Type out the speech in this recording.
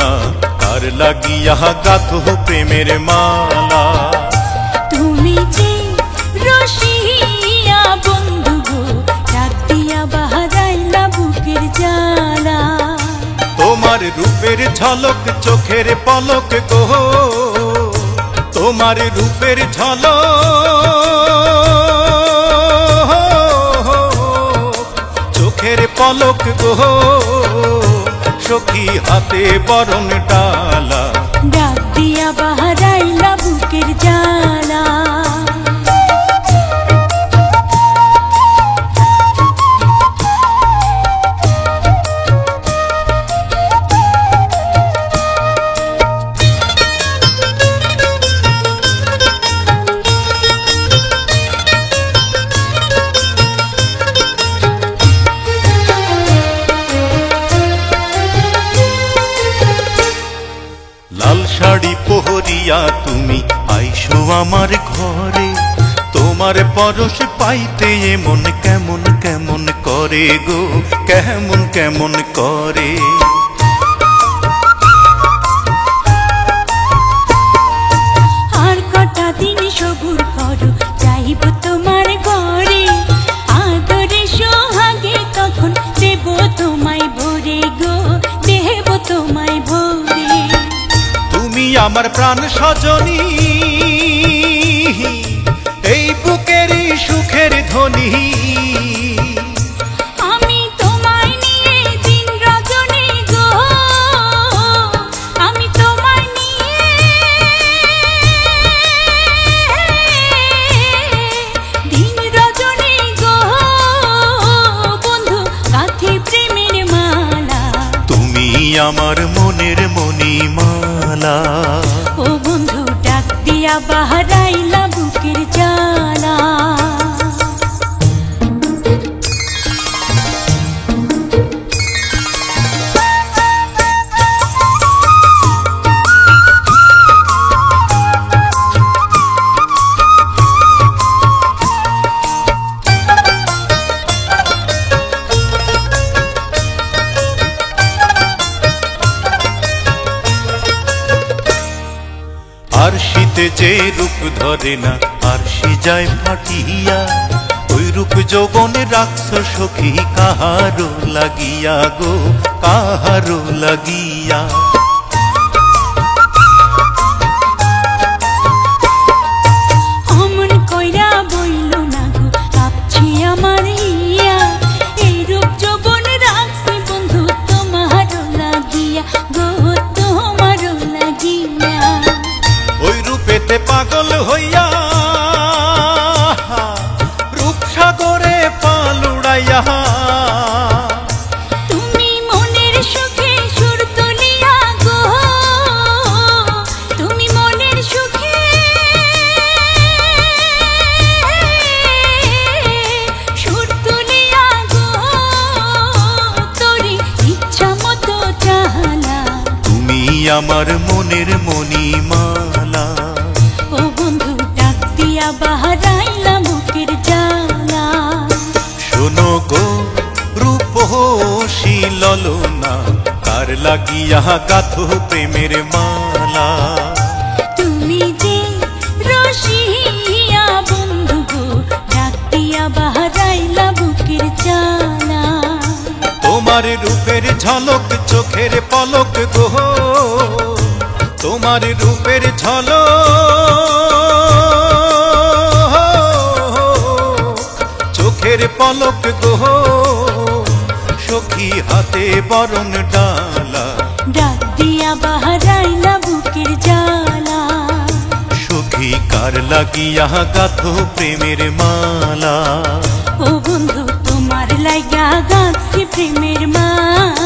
না কার লাগিয়া গাথো প্রেমের মালা। তুমি যে রসিয়া বন্ধু গো, ডাক দিয়া বাহারাইলা বুকের জ্বালা। তোমার রূপের ঝলক চোখের পলক গো, তোমার রূপের ঝলক চোখের পলক গো, সখী হাতে বরণ ডালা। ডাক দিয়া বাহারাইলা বুকের জ্বালা। লাল শাড়ি পহরিয়া তুমি আইসো আমার ঘরে, তোমার পরশ পাইতে মন কেমন কেমন করে গো, কেমন কেমন করে। আর কটা দিন সবুর করো, যাইব তোমার ঘরে। আদরে সোহাগে তখন দেব তোমায় ভরে গো, দেব তোমায় ভরে। তুমি আমার প্রাণ সজনী, এই বুকের সুখের ধ্বনি। আমি তোমায় নিয়ে দিন রজনী গো, আমি তোমায় নিয়ে দিন রজনী গো, বন্ধু গাঁথি প্রেমের মালা। তুমি আমার মনের মণিমালা। ও বন্ধু ডাক দিয়া বাহারাইলা বুকের জ্বালা। আর শীতে যে রূপ ধরে না আর সে যায় ফাটিয়া, ওই রূপ যৌবনে রাখছ সখী কাহারো লাগিয়া গো, কাহারো লাগিয়া। অমন কইরা বইল না গো, কাঁপছি আমার হিয়া। এই রূপ যৌবন রাখছি বন্ধু তোমারও লাগিয়া গো, তোমারও লাগিয়া। ওই রূপেতে পাগল হইয়া রূপসাগরে পাল উড়াইয়া, তুমি মনের সুখে সুর তুলিয়া গো, তুমি মনের সুখে সুর তুলিয়া গো, তোরি ইচ্ছা মতো চালা। তুমি আমার মনের মণিমালা। ও বন্ধু ডাক দিয়া বাহারাইলা বুকের জ্বালা। শোনো গো রূপসী ললনা, কার লাগিয়া গাথো প্রেমের মালা। তুমি যে রসিয়া বন্ধু গো, ডাক দিয়া বাহারাইলা বুকের জ্বালা। তোমার রূপের ঝলক চোখের পলক গো, তোমার রূপের ঝলক চোখের পলক গো, সখী হাতে বরণ ডালা। ডাক দিয়া বাহারাইলা বুকের জ্বালা। সখী কার লাগিয়া গাথো প্রেমের মালা। ও বন্ধু তোমার লাইগা গাঁথছি প্রেমের মালা।